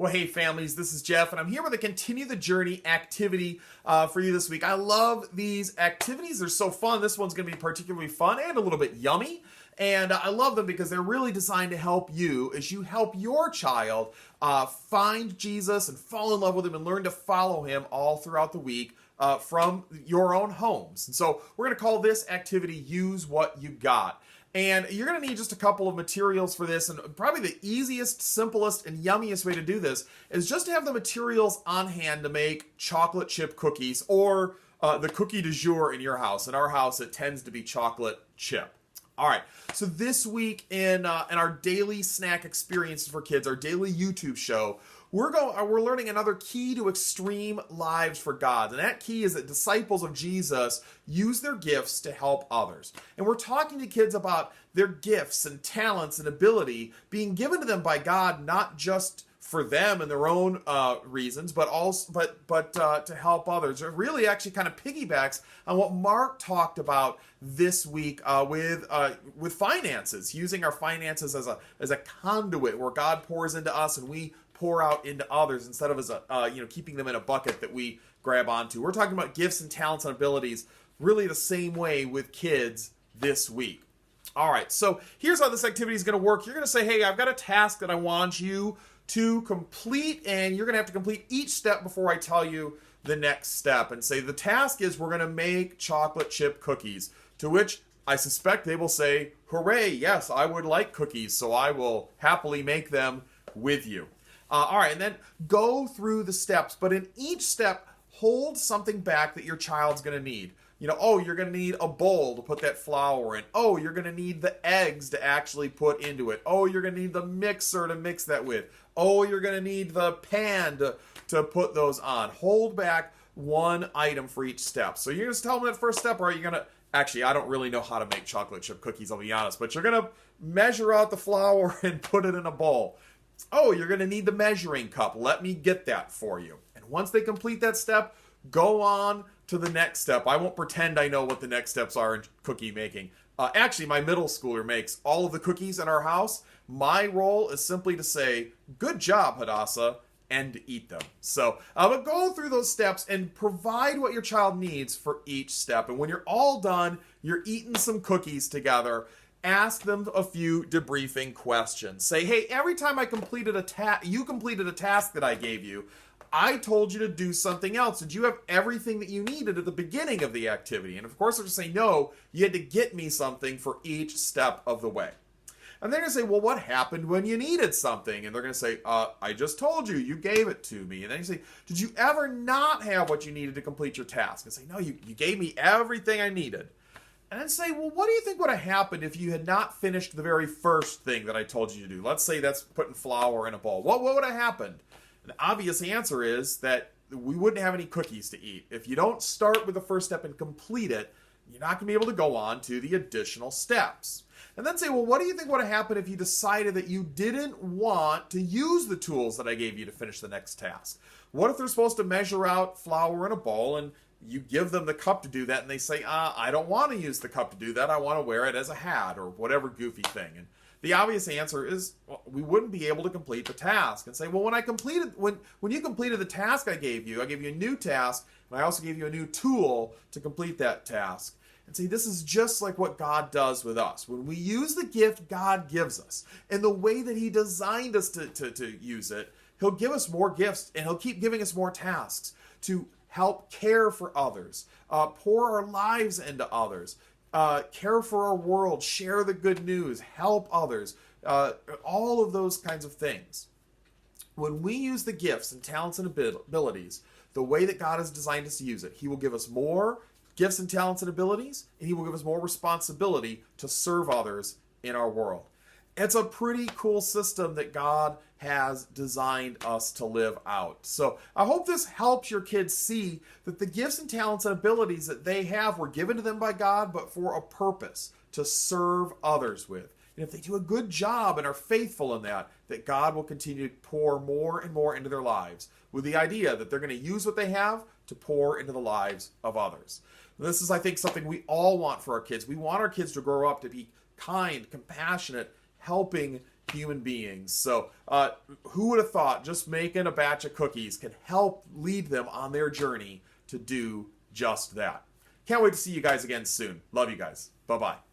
Well, hey families, this is Jeff, and I'm here with a Continue the Journey activity for you this week. I love these activities. They're so fun. This one's going to be particularly fun and a little bit yummy. And I love them because they're really designed to help you as you help your child find Jesus and fall in love with him and learn to follow him all throughout the week from your own homes. And so we're going to call this activity Use What You Got. And you're going to need just a couple of materials for this, and probably the easiest, simplest, and yummiest way to do this is just to have the materials on hand to make chocolate chip cookies, or the cookie du jour in your house. In our house, it tends to be chocolate chip. All right, so this week in our daily snack experiences for kids, our daily YouTube show, we're learning another key to extreme lives for God. And that key is that disciples of Jesus use their gifts to help others. And we're talking to kids about their gifts and talents and ability being given to them by God, not just for them and their own reasons, but to help others. It really actually kind of piggybacks on what Mark talked about this week with finances, using our finances as a conduit where God pours into us and we pour out into others instead of as keeping them in a bucket that we grab onto. We're talking about gifts and talents and abilities really the same way with kids this week. All right, so here's how this activity is going to work. You're going to say, hey, I've got a task that I want you to complete, and you're going to have to complete each step before I tell you the next step. And say the task is we're going to make chocolate chip cookies, to which I suspect they will say, hooray, yes, I would like cookies, so I will happily make them with you. All right, and then go through the steps, but in each step, hold something back that your child's going to need. You're going to need a bowl to put that flour in. Oh, you're going to need the eggs to actually put into it. Oh, you're going to need the mixer to mix that with. Oh, you're going to need the pan to put those on. Hold back one item for each step. So you're going to tell them that first step, or are you going to... Actually, I don't really know how to make chocolate chip cookies, I'll be honest, but you're going to measure out the flour and put it in a bowl. Oh, you're going to need the measuring cup. Let me get that for you. And once they complete that step, go on to the next step. I won't pretend I know what the next steps are in cookie making. Actually, my middle schooler makes all of the cookies in our house. My role is simply to say, good job, Hadassah, and to eat them. So but go through those steps and provide what your child needs for each step. And when you're all done, you're eating some cookies together, ask them a few debriefing questions. Say, hey, every time I completed you completed a task that I gave you, I told you to do something else. Did you have everything that you needed at the beginning of the activity? And of course, they're going to say, no, you had to get me something for each step of the way. And they're going to say, well, what happened when you needed something? And they're going to say, I just told you, you gave it to me. And then you say, did you ever not have what you needed to complete your task? And say, no, you gave me everything I needed. And then say, well, what do you think would have happened if you had not finished the very first thing that I told you to do? Let's say that's putting flour in a bowl. What would have happened? The obvious answer is that we wouldn't have any cookies to eat. If you don't start with the first step and complete it, you're not going to be able to go on to the additional steps. And then say, well, what do you think would have happened if you decided that you didn't want to use the tools that I gave you to finish the next task? What if they're supposed to measure out flour in a bowl and you give them the cup to do that and they say, I don't want to use the cup to do that. I want to wear it as a hat or whatever goofy thing. And the obvious answer is, well, we wouldn't be able to complete the task. And say, well, when you completed the task I gave you a new task, and I also gave you a new tool to complete that task. And say, this is just like what God does with us. When we use the gift God gives us and the way that he designed us to use it, he'll give us more gifts and he'll keep giving us more tasks to help care for others, pour our lives into others, care for our world, share the good news, help others, all of those kinds of things. When we use the gifts and talents and abilities the way that God has designed us to use it, he will give us more gifts and talents and abilities, and he will give us more responsibility to serve others in our world. It's a pretty cool system that God has designed us to live out. So I hope this helps your kids see that the gifts and talents and abilities that they have were given to them by God, but for a purpose, to serve others with. And if they do a good job and are faithful in that God will continue to pour more and more into their lives with the idea that they're going to use what they have to pour into the lives of others. And this is, I think, something we all want for our kids. We want our kids to grow up to be kind, compassionate, helping human beings. So who would have thought just making a batch of cookies could help lead them on their journey to do just that. Can't wait to see you guys again soon. Love you guys. Bye-bye.